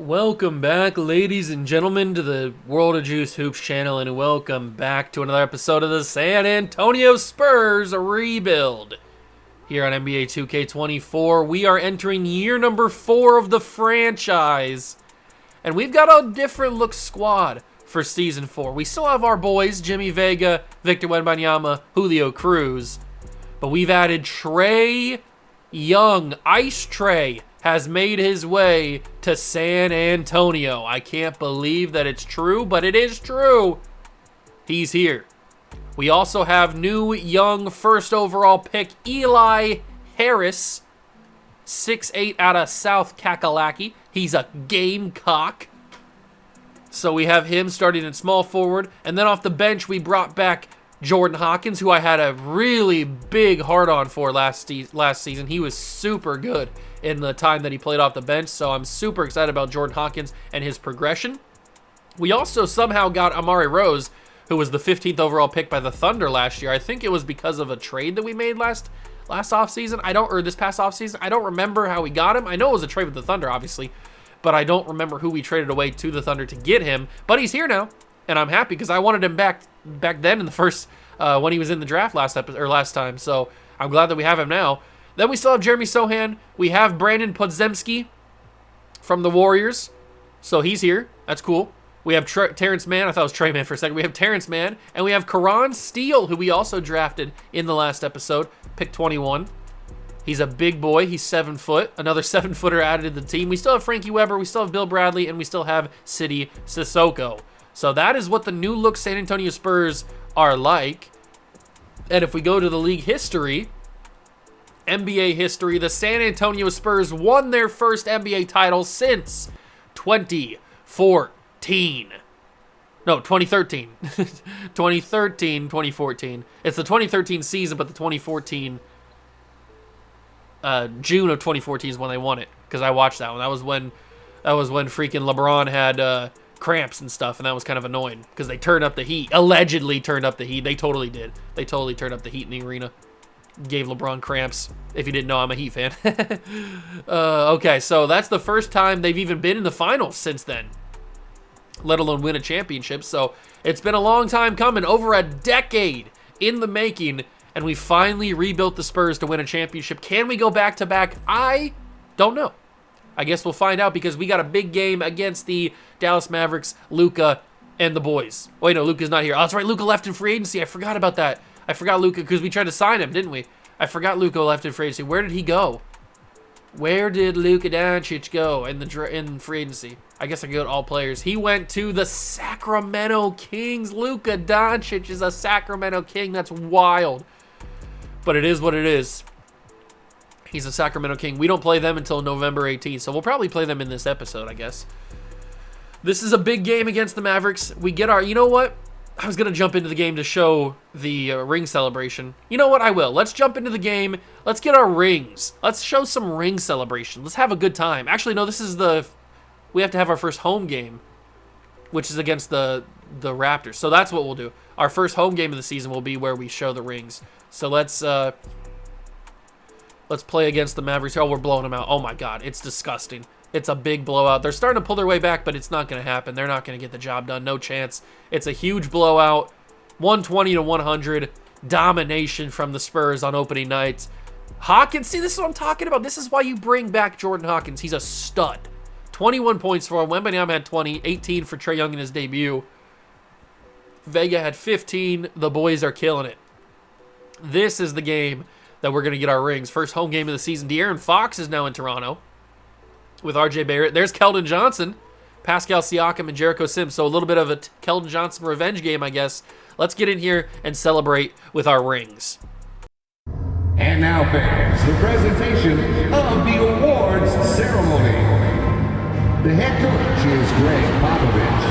Welcome back, ladies and gentlemen, to the World of Juice Hoops channel, and welcome back to another episode of the San Antonio Spurs rebuild. Here on NBA 2K24, we are entering year number 4 of the franchise, and we've got a different look squad for Season 4. We still have our boys, Jimmy Vega, Victor Wembanyama, Julio Cruz, but we've added Trae Young. Ice Trae has made his way to San Antonio. I can't believe that it's true, but it is true. He's here. We also have new young first overall pick Eli Harris, 6'8" out of South Kakalaki. He's a Gamecock. So we have him starting at small forward. And then off the bench, we brought back Jordan Hawkins, who I had a really big hard-on for last season. He was super good in the time that he played off the bench, so I'm super excited about Jordan Hawkins and his progression. We also somehow got Amari Rose, who was the 15th overall pick by the Thunder last year. I think it was because of a trade that we made last offseason. This past offseason. I don't remember how we got him. I know it was a trade with the Thunder, obviously, but I don't remember who we traded away to the Thunder to get him. But he's here now, and I'm happy because I wanted him back then in the first when he was in the draft last time. So I'm glad that we have him now. Then we still have Jeremy Sohan. We have Brandon Podziemski from the Warriors. So he's here. That's cool. We have Terrence Mann. I thought it was Trey Mann for a second. We have Terrence Mann. And we have Karan Steele, who we also drafted in the last episode. Pick 21. He's a big boy. He's 7 foot. Another 7-footer added to the team. We still have Frankie Weber. We still have Bill Bradley. And we still have Sidi Sissoko. So that is what the new look San Antonio Spurs are like. And if we go to the league history, NBA history, the San Antonio Spurs won their first NBA title since 2014. No, 2013. 2014. It's the 2013 season, but the 2014, June of 2014 is when they won it, because I watched that one. That was when freaking LeBron had cramps and stuff, and that was kind of annoying, because they turned up the heat. Allegedly turned up the heat. They totally did. They totally turned up the heat in the arena. Gave LeBron cramps. If you didn't know, I'm a Heat fan. Okay, so that's the first time they've even been in the finals since then, let alone win a championship. So it's been a long time coming, over a decade in the making, and we finally rebuilt the Spurs to win a championship. Can we go back-to-back? I don't know. I guess we'll find out, because we got a big game against the Dallas Mavericks, Luka, and the boys. Wait, no, Luka's not here. Oh, that's right, Luka left in free agency. I forgot about that. I forgot Luka, because we tried to sign him, didn't we? I forgot Luka left in free agency. Where did he go? Where did Luka Doncic go in free agency? I guess I go to all players. He went to the Sacramento Kings. Luka Doncic is a Sacramento King. That's wild. But it is what it is. He's a Sacramento King. We don't play them until November 18th, so we'll probably play them in this episode, I guess. This is a big game against the Mavericks. We get our... You know what? I was going to jump into the game to show the ring celebration. You know what? I will. Let's jump into the game. Let's get our rings. Let's show some ring celebration. Let's have a good time. Actually, no, this is we have to have our first home game, which is against the Raptors. So that's what we'll do. Our first home game of the season will be where we show the rings. So let's play against the Mavericks. Oh, we're blowing them out. Oh, my God. It's disgusting. It's a big blowout. They're starting to pull their way back, but it's not going to happen. They're not going to get the job done. No chance. It's a huge blowout. 120-100. Domination from the Spurs on opening night. Hawkins, see, this is what I'm talking about. This is why you bring back Jordan Hawkins. He's a stud. 21 points for him. Wembanyama had 20. 18 for Trae Young in his debut. Vega had 15. The boys are killing it. This is the game that we're going to get our rings. First home game of the season. De'Aaron Fox is now in Toronto with RJ Barrett. There's Keldon Johnson, Pascal Siakam, and Jericho Sims. So a little bit of a Keldon Johnson revenge game, I guess. Let's get in here and celebrate with our rings. And now, fans, the presentation of the awards ceremony. The head coach is Greg Popovich.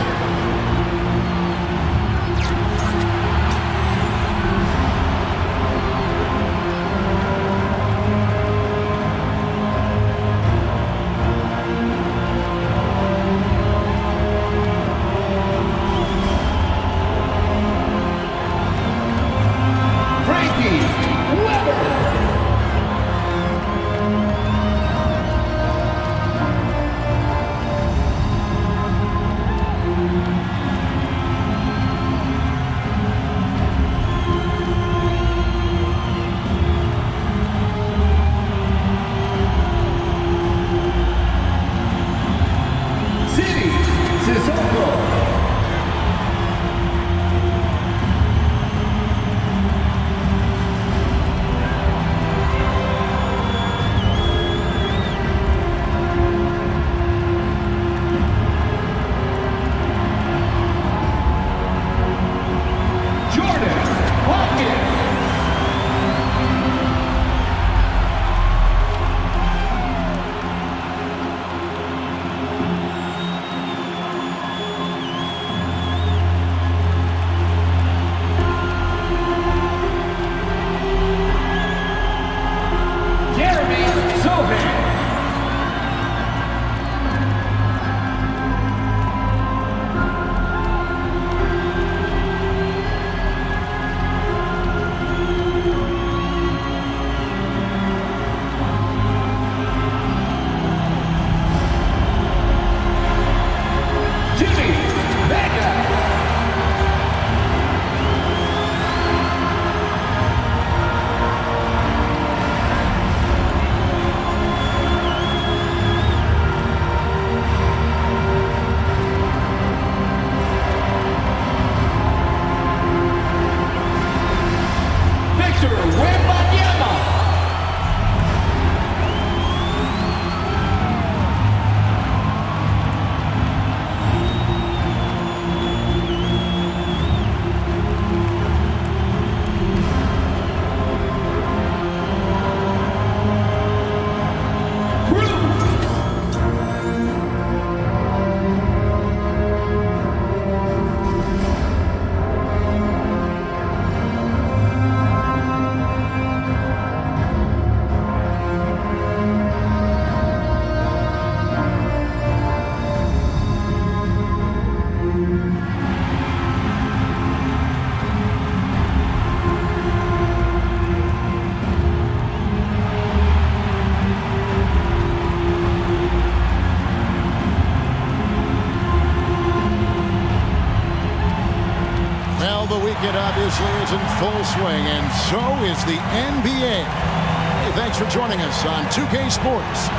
obviously is in full swing, and so is the NBA. Hey, thanks for joining us on 2K Sports.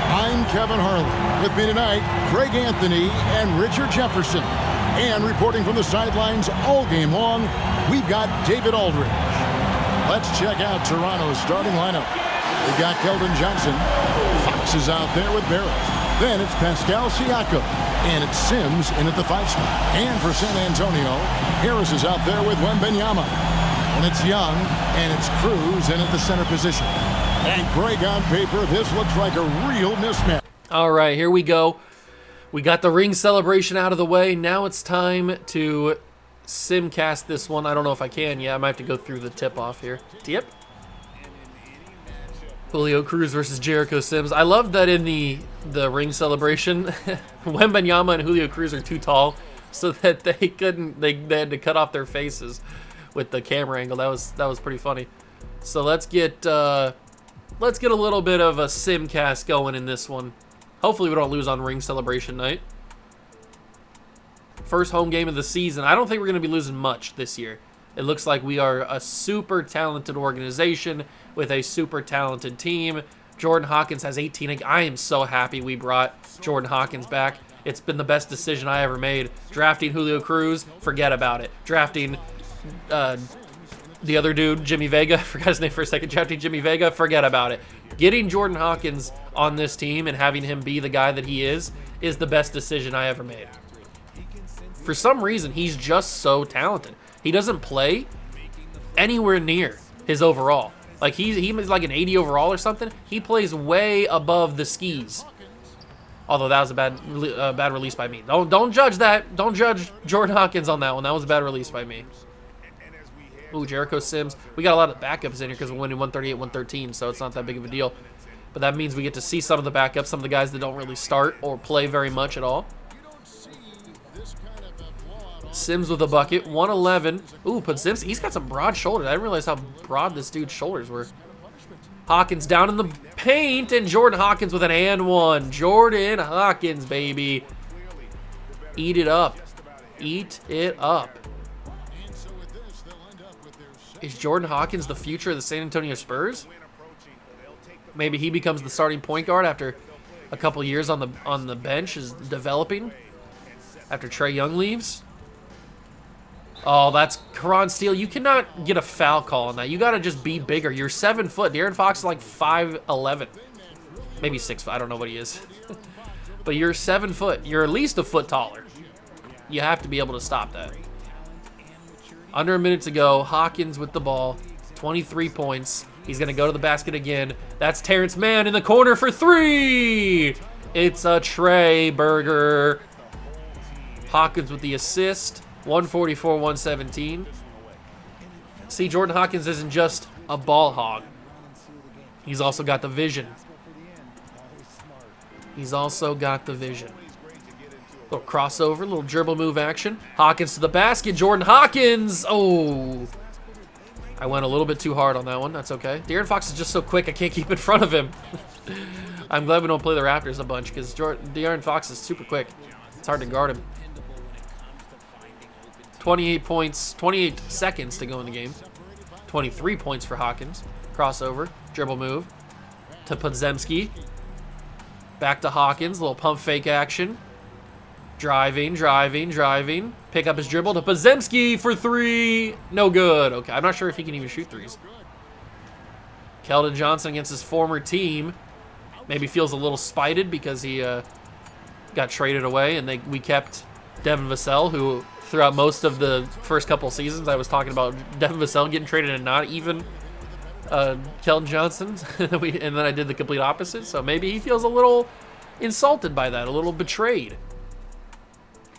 I'm Kevin Harlan. With me tonight, Craig Anthony and Richard Jefferson. And reporting from the sidelines all game long, we've got David Aldridge. Let's check out Toronto's starting lineup. We've got Keldon Johnson. Fox is out there with Barrett. Then it's Pascal Siakam. And it's Sims in at the 5 spot. And for San Antonio, Harris is out there with Wembanyama. And it's Young, and it's Cruz in at the center position. And Greg, on paper, this looks like a real mismatch. All right, here we go. We got the ring celebration out of the way. Now it's time to simcast this one. I don't know if I can. Yeah, I might have to go through the tip-off here. Yep. Julio Cruz versus Jericho Sims. I love that in the ring celebration, Wembanyama and Julio Cruz are too tall, so that they couldn't. They had to cut off their faces with the camera angle. That was pretty funny. So let's get a little bit of a simcast going in this one. Hopefully we don't lose on ring celebration night. First home game of the season. I don't think we're going to be losing much this year. It looks like we are a super talented organization with a super talented team. Jordan Hawkins has 18. I am so happy we brought Jordan Hawkins back. It's been the best decision I ever made. Drafting Julio Cruz, forget about it. Drafting the other dude, Jimmy Vega, I forgot his name for a second. Drafting Jimmy Vega, forget about it. Getting Jordan Hawkins on this team and having him be the guy that he is the best decision I ever made. For some reason, he's just so talented. He doesn't play anywhere near his overall. Like he's like an 80 overall or something. He plays way above the skis. Although that was a bad release by me. Don't judge that. Don't judge Jordan Hawkins on that one. That was a bad release by me. Ooh, Jericho Sims. We got a lot of backups in here because we're winning 138, 113, so it's not that big of a deal. But that means we get to see some of the backups, some of the guys that don't really start or play very much at all. Sims with a bucket, 111. Ooh, but Sims, he's got some broad shoulders. I didn't realize how broad this dude's shoulders were. Hawkins down in the paint, and Jordan Hawkins with an and one. Jordan Hawkins, baby. Eat it up. Eat it up. Is Jordan Hawkins the future of the San Antonio Spurs? Maybe he becomes the starting point guard after a couple years on the bench is developing. After Trae Young leaves. Oh, that's Karan Steele. You cannot get a foul call on that. You got to just be bigger. You're 7 foot. De'Aaron Fox is like 5'11". Maybe 6 foot. I don't know what he is. But you're 7 foot. You're at least a foot taller. You have to be able to stop that. Under a minute to go. Hawkins with the ball. 23 points. He's going to go to the basket again. That's Terrence Mann in the corner for 3. It's a Trae burger. Hawkins with the assist. 144, 117. See, Jordan Hawkins isn't just a ball hog. He's also got the vision. He's also got the vision. Little crossover, little dribble move action. Hawkins to the basket. Jordan Hawkins. Oh. I went a little bit too hard on that one. That's okay. De'Aaron Fox is just so quick, I can't keep in front of him. I'm glad we don't play the Raptors a bunch because De'Aaron Fox is super quick. It's hard to guard him. 28 points, 28 seconds to go in the game. 23 points for Hawkins. Crossover, dribble move to Podziemski. Back to Hawkins, little pump fake action. Driving. Pick up his dribble to Podziemski for 3. No good. Okay, I'm not sure if he can even shoot threes. Keldon Johnson against his former team. Maybe feels a little spited because he got traded away and we kept Devin Vassell, who throughout most of the first couple seasons I was talking about Devin Vassell getting traded and not even Keldon Johnson. And then I did the complete opposite. So maybe he feels a little insulted by that, a little betrayed.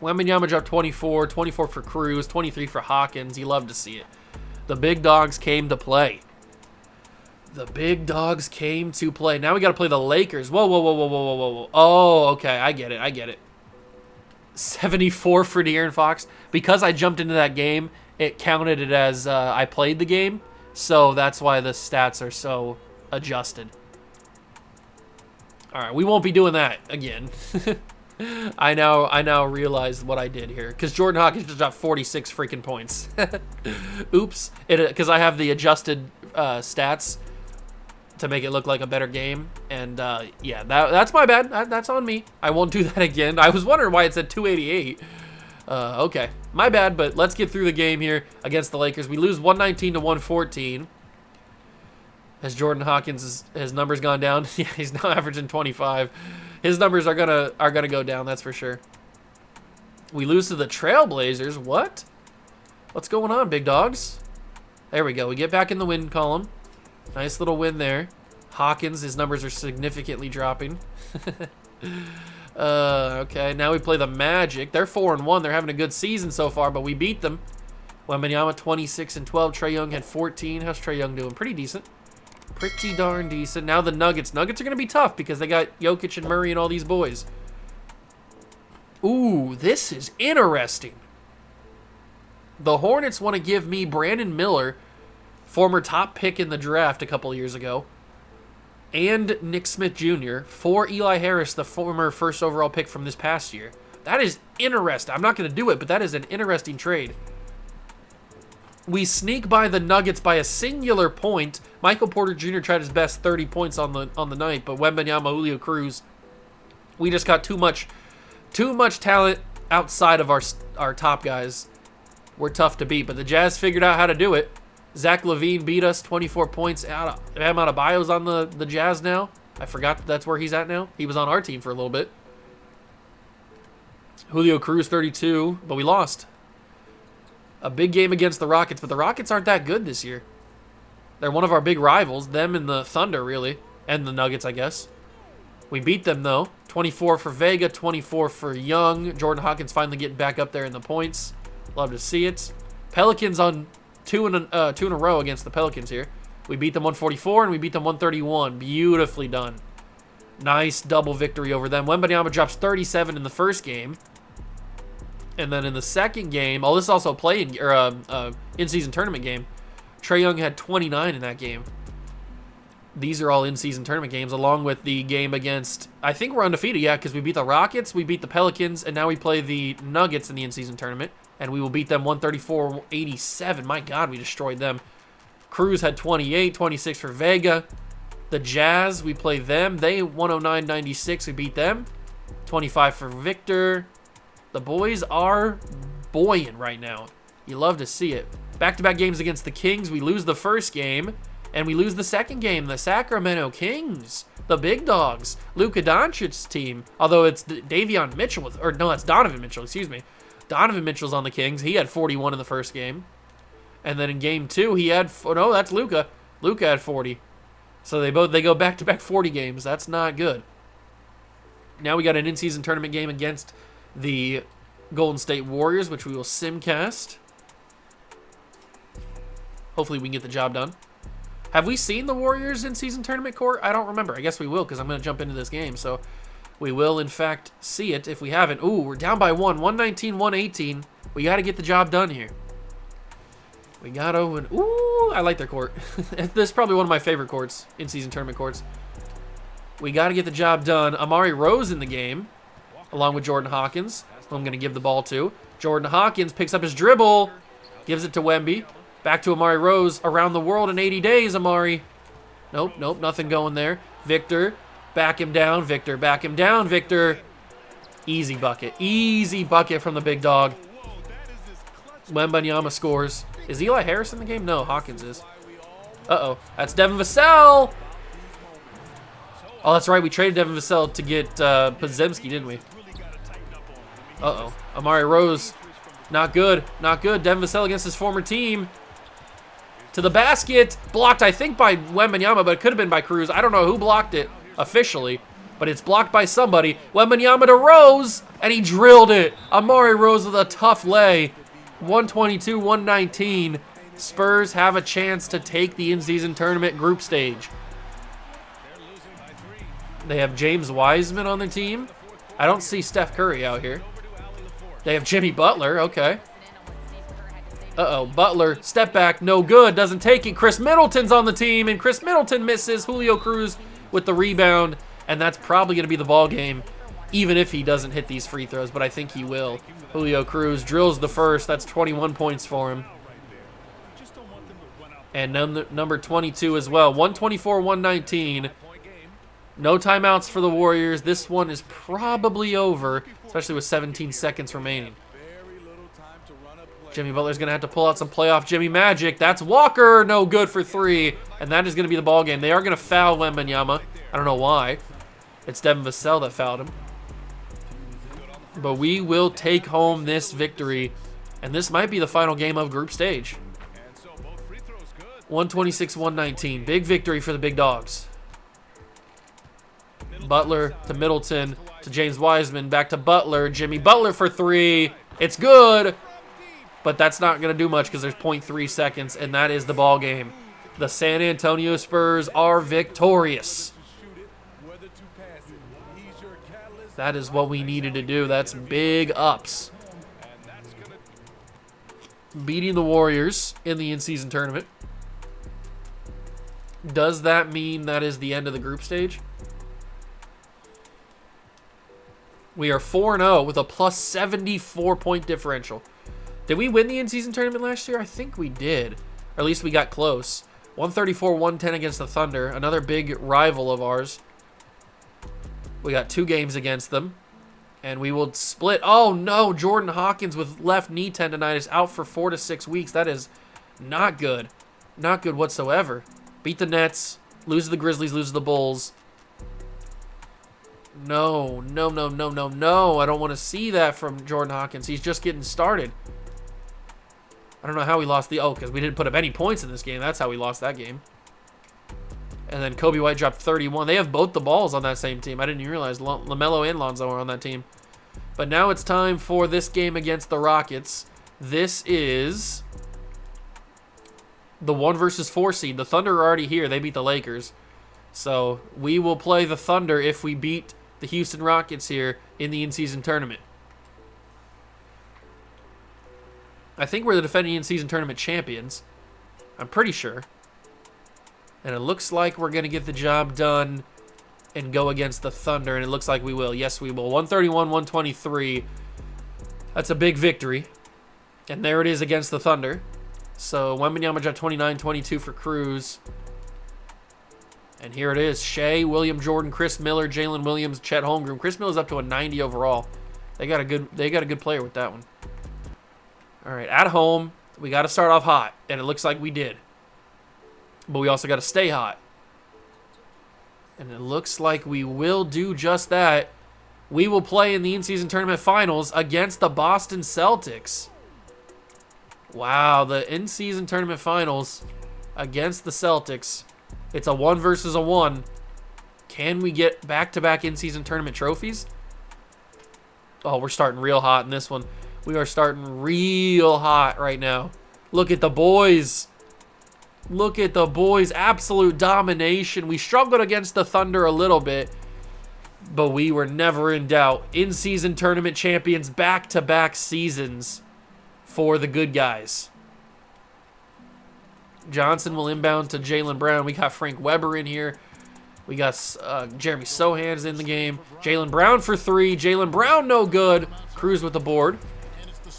Wembanyama dropped 24 for Cruz, 23 for Hawkins. You love to see it. The big dogs came to play. The big dogs came to play. Now we got to play the Lakers. Whoa. Oh, okay. I get it. 74 for De'Aaron Fox. Because I jumped into that game, it counted it as I played the game. So that's why the stats are so adjusted. All right, we won't be doing that again. I now realize what I did here, because Jordan Hawkins just dropped 46 freaking points. Oops, because I have the adjusted stats to make it look like a better game, and yeah, that's my bad. That's on me. I won't do that again. I was wondering why it said 288. Okay, my bad. But let's get through the game here against the Lakers. We lose 119 to 114. Has Jordan Hawkins his numbers gone down? Yeah, he's now averaging 25. His numbers are gonna go down, that's for sure. We lose to the Trailblazers. What? What's going on, big dogs? There we go. We get back in the win column. Nice little win there. Hawkins, his numbers are significantly dropping. Okay, now we play the Magic. They're 4-1. They're having a good season so far, but we beat them. Wembanyama 26 and 12. Trae Young had 14. How's Trae Young doing? Pretty decent. Pretty darn decent. Now the Nuggets. Nuggets are going to be tough because they got Jokic and Murray and all these boys. Ooh, this is interesting. The Hornets want to give me Brandon Miller, former top pick in the draft a couple years ago, and Nick Smith Jr. for Eli Harris, the former first overall pick from this past year. That is interesting. I'm not going to do it, but that is an interesting trade. We sneak by the Nuggets by a singular point. Michael Porter Jr. tried his best, 30 points on the night, but Wembanyama, Julio Cruz, we just got too much talent outside of our top guys. We're tough to beat, but the Jazz figured out how to do it. Zach LaVine beat us, 24 points. Bam Adebayo's on the Jazz now. I forgot that's where he's at now. He was on our team for a little bit. Julio Cruz, 32, but we lost. A big game against the Rockets, but the Rockets aren't that good this year. They're one of our big rivals, them and the Thunder, really, and the Nuggets, I guess. We beat them, though. 24 for Vega, 24 for Young. Jordan Hawkins finally getting back up there in the points. Love to see it. Pelicans on two in a row against the Pelicans here. We beat them 144, and we beat them 131. Beautifully done. Nice double victory over them. Wembanyama drops 37 in the first game. And then in the second game, this is also a in-season tournament game. Trae Young had 29 in that game. These are all in-season tournament games, along with the game against, I think we're undefeated, yeah, because we beat the Rockets, we beat the Pelicans, and now we play the Nuggets in the in-season tournament, and we will beat them 134-87. My God, we destroyed them. Cruz had 28, 26 for Vega. The Jazz, we play them. They 109-96, we beat them. 25 for Victor. The boys are buoyant right now. You love to see it. Back-to-back games against the Kings. We lose the first game, and we lose the second game. The Sacramento Kings, the big dogs. Luka Doncic's team. Although it's Davion Mitchell, it's Donovan Mitchell, excuse me. Donovan Mitchell's on the Kings. He had 41 in the first game. And then in game 2, he had, that's Luka. Luka had 40. So they go back-to-back 40 games. That's not good. Now we got an in-season tournament game against the Golden State Warriors, which we will simcast. Hopefully we can get the job done. Have we seen the Warriors in season tournament court? I don't remember. I guess we will, because I'm going to jump into this game. So we will, in fact, see it if we haven't. Ooh, we're down by 119-118. We got to get the job done here. We got to win. Ooh, I like their court. This is probably one of my favorite courts, in season tournament courts. We got to get the job done. Amari Rose in the game, along with Jordan Hawkins, who I'm going to give the ball to. Jordan Hawkins picks up his dribble, gives it to Wemby. Back to Amari Rose. Around the world in 80 days, Amari. Nope, nothing going there. Victor, back him down. Victor, back him down. Victor. Easy bucket. Easy bucket from the big dog. Wembanyama scores. Is Eli Harris in the game? No, Hawkins is. Uh-oh. That's Devin Vassell. Oh, that's right. We traded Devin Vassell to get Podziemski, didn't we? Uh-oh. Amari Rose. Not good. Not good. Devin Vassell against his former team. To the basket. Blocked, I think, by Wembanyama, but it could have been by Cruz. I don't know who blocked it officially, but it's blocked by somebody. Wembanyama to Rose, and he drilled it. Amari Rose with a tough lay. 122-119. Spurs have a chance to take the in-season tournament group stage. They have James Wiseman on their team. I don't see Steph Curry out here. They have Jimmy Butler. Okay. Uh-oh. Butler. Step back. No good. Doesn't take it. Chris Middleton's on the team, and Chris Middleton misses. Julio Cruz with the rebound, and that's probably going to be the ball game even if he doesn't hit these free throws, but I think he will. Julio Cruz drills the first. That's 21 points for him. And number 22 as well. 124-119. No timeouts for the Warriors. This one is probably over, especially with 17 seconds remaining. Jimmy Butler's going to have to pull out some playoff Jimmy magic. That's Walker. No good for 3. And that is going to be the ball game. They are going to foul Wembanyama. I don't know why. It's Devin Vassell that fouled him. But we will take home this victory. And this might be the final game of group stage. 126-119. Big victory for the big dogs. Butler to Middleton to James Wiseman. Back to Butler. Jimmy Butler for 3. It's good. But that's not going to do much because there's 0.3 seconds. And that is the ball game. The San Antonio Spurs are victorious. That is what we needed to do. That's big ups. Beating the Warriors in the in-season tournament. Does that mean that is the end of the group stage? We are 4-0 with a plus 74 point differential. Did we win the in-season tournament last year? I think we did. Or at least we got close. 134-110 against the Thunder. Another big rival of ours. We got 2 games against them. And we will split. Oh, no. Jordan Hawkins with left knee tendonitis out for 4 to 6 weeks. That is not good. Not good whatsoever. Beat the Nets. Lose to the Grizzlies. Lose to the Bulls. No. No, no, no, no, no. I don't want to see that from Jordan Hawkins. He's just getting started. I don't know how we lost the... Oh, because we didn't put up any points in this game. That's how we lost that game. And then Kobe White dropped 31. They have both the balls on that same team. I didn't even realize LaMelo and Lonzo are on that team. But now it's time for this game against the Rockets. This is the 1 versus 4 seed. The Thunder are already here. They beat the Lakers. So we will play the Thunder if we beat the Houston Rockets here in the in-season tournament. I think we're the defending in-season tournament champions. I'm pretty sure. And it looks like we're going to get the job done and go against the Thunder, and it looks like we will. Yes, we will. 131-123. That's a big victory. And there it is against the Thunder. So Wembanyama dropped 29-22 for Cruz. And here it is. Shea, William Jordan, Chris Miller, Jalen Williams, Chet Holmgren. Chris Miller's up to a 90 overall. They got a good player with that one. All right, at home, we got to start off hot, and it looks like we did. But we also got to stay hot. And it looks like we will do just that. We will play in the in-season tournament finals against the Boston Celtics. Wow, the in-season tournament finals against the Celtics. It's a 1 versus a 1. Can we get back-to-back in-season tournament trophies? Oh, we're starting real hot in this one. We are starting real hot right now. Look at the boys. Look at the boys. Absolute domination. We struggled against the Thunder a little bit, but we were never in doubt. In-season tournament champions, back-to-back seasons for the good guys. Johnson will inbound to Jaylen Brown. We got Frank Weber in here. We got Jeremy Sohan's in the game. Jaylen Brown for 3. Jaylen Brown no good. Cruz with the board.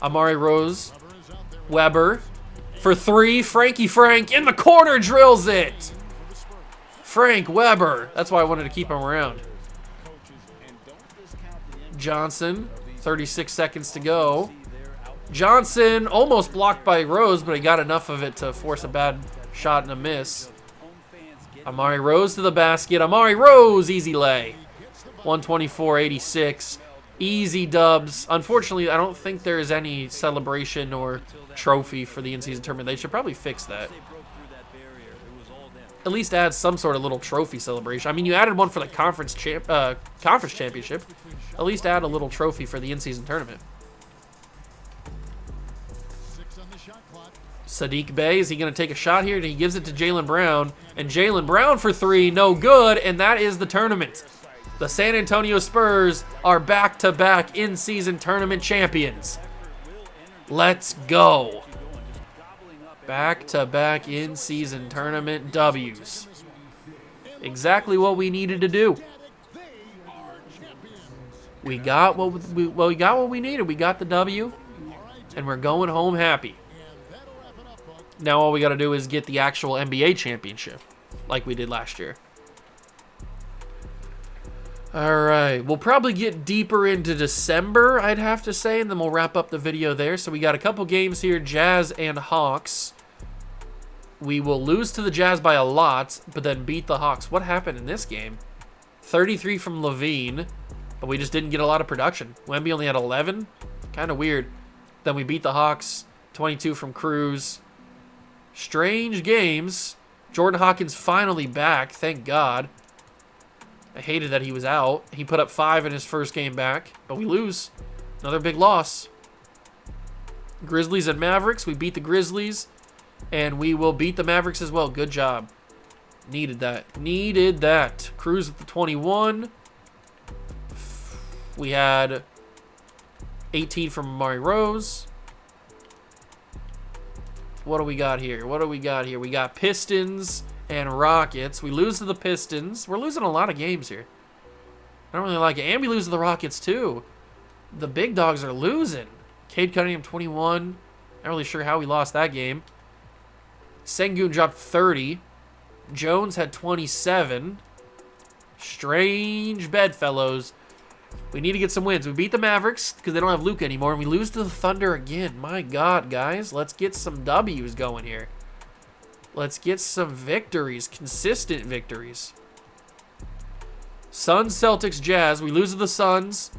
Amari Rose. Weber for 3. Frankie Frank in the corner drills it. Frank Weber. That's why I wanted to keep him around. Johnson. 36 seconds to go. Johnson almost blocked by Rose, but he got enough of it to force a bad shot and a miss. Amari Rose to the basket. Amari Rose, easy lay. 124-86. Easy dubs. Unfortunately, I don't think there is any celebration or trophy for the in-season tournament. They should probably fix that. At least add some sort of little trophy celebration. I mean, you added one for the conference championship. At least add a little trophy for the in-season tournament. Sadiq Bey, is he going to take a shot here? And he gives it to Jaylen Brown. And Jaylen Brown for 3, no good. And that is the tournament. The San Antonio Spurs are back-to-back in-season tournament champions. Let's go. Back-to-back in-season tournament W's. Exactly what we needed to do. We got what we got what we needed. We got the W, and we're going home happy. Now all we got to do is get the actual NBA championship, like we did last year. All right, we'll probably get deeper into December, I'd have to say, and then we'll wrap up the video there. So we got a couple games here, Jazz and Hawks. We will lose to the Jazz by a lot, but then beat the Hawks. What happened in this game? 33 from Levine, but we just didn't get a lot of production. Wemby only had 11. Kind of weird. Then we beat the Hawks, 22 from Cruz. Strange games. Jordan Hawkins finally back, thank God. I hated that he was out. He put up 5 in his first game back, but we lose. Another big loss. Grizzlies and Mavericks. We beat the Grizzlies, and we will beat the Mavericks as well. Good job. Needed that. Needed that. Cruz with the 21. We had 18 from Amari Rose. What do we got here? What do we got here? We got Pistons and Rockets. We lose to the Pistons. We're losing a lot of games here. I don't really like it. And we lose to the Rockets, too. The big dogs are losing. Cade Cunningham, 21. Not really sure how we lost that game. Sengun dropped 30. Jones had 27. Strange bedfellows. We need to get some wins. We beat the Mavericks because they don't have Luke anymore, and we lose to the Thunder again. My God, guys. Let's get some W's going here. Let's get some victories, consistent victories. Suns, Celtics, Jazz. We lose to the Suns,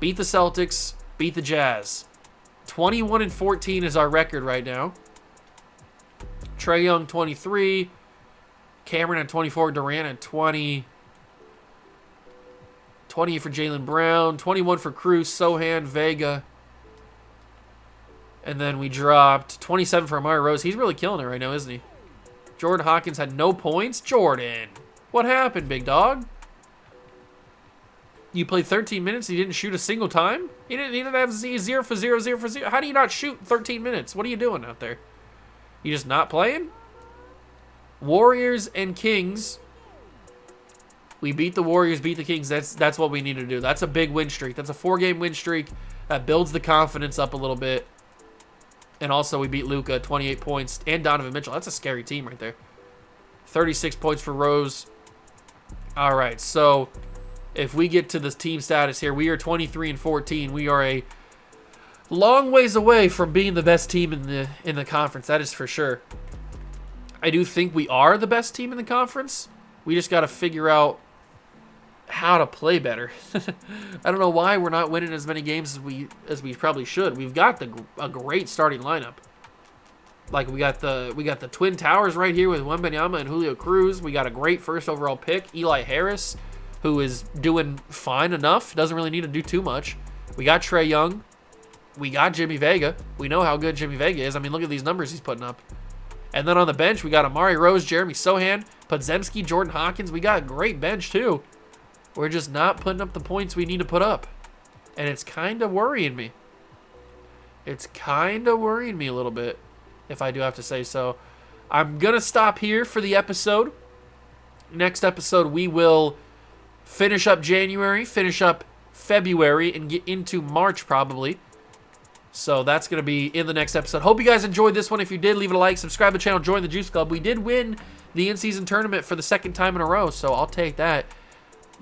beat the Celtics, beat the Jazz. 21-14 is our record right now. Trae Young, 23. Cameron at 24. Durant at 20. 20 for Jaylen Brown. 21 for Cruz, Sohan, Vega. And then we dropped 27 for Amari Rose. He's really killing it right now, isn't he? Jordan Hawkins had no points. Jordan, what happened, big dog? You played 13 minutes. You didn't shoot a single time. You didn't have 0 for 0, 0 for 0. How do you not shoot 13 minutes? What are you doing out there? You just not playing? Warriors and Kings. We beat the Warriors, beat the Kings. That's what we need to do. That's a big win streak. That's a 4-game win streak that builds the confidence up a little bit. And also, we beat Luka, 28 points, and Donovan Mitchell. That's a scary team right there. 36 points for Rose. All right, so if we get to this team status here, we are 23-14. We are a long ways away from being the best team in the conference. That is for sure. I do think we are the best team in the conference. We just got to figure out how to play better. I don't know why we're not winning as many games as we probably should. We've got a great starting lineup. Like we got the Twin Towers right here with Wembanyama and Julio Cruz. We got a great first overall pick, Eli Harris, who is doing fine enough. Doesn't really need to do too much. We got Trae Young. We got Jimmy Vega. We know how good Jimmy Vega is. I mean, look at these numbers he's putting up. And then on the bench, we got Amari Rose, Jeremy Sohan, Podzemski, Jordan Hawkins. We got a great bench too. We're just not putting up the points we need to put up. And it's kind of worrying me. It's kind of worrying me a little bit, if I do have to say so. I'm going to stop here for the episode. Next episode, we will finish up January, finish up February, and get into March probably. So that's going to be in the next episode. Hope you guys enjoyed this one. If you did, leave it a like, subscribe to the channel, join the Juice Club. We did win the in-season tournament for the 2nd time in a row, so I'll take that.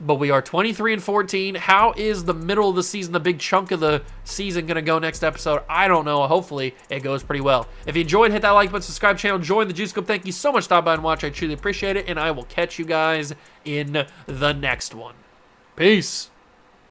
But we are 23-14. How is the middle of the season, the big chunk of the season, going to go next episode? I don't know. Hopefully, it goes pretty well. If you enjoyed, hit that like button, subscribe to the channel, join the Juice Club. Thank you so much for stopping by and watching. I truly appreciate it, and I will catch you guys in the next one. Peace.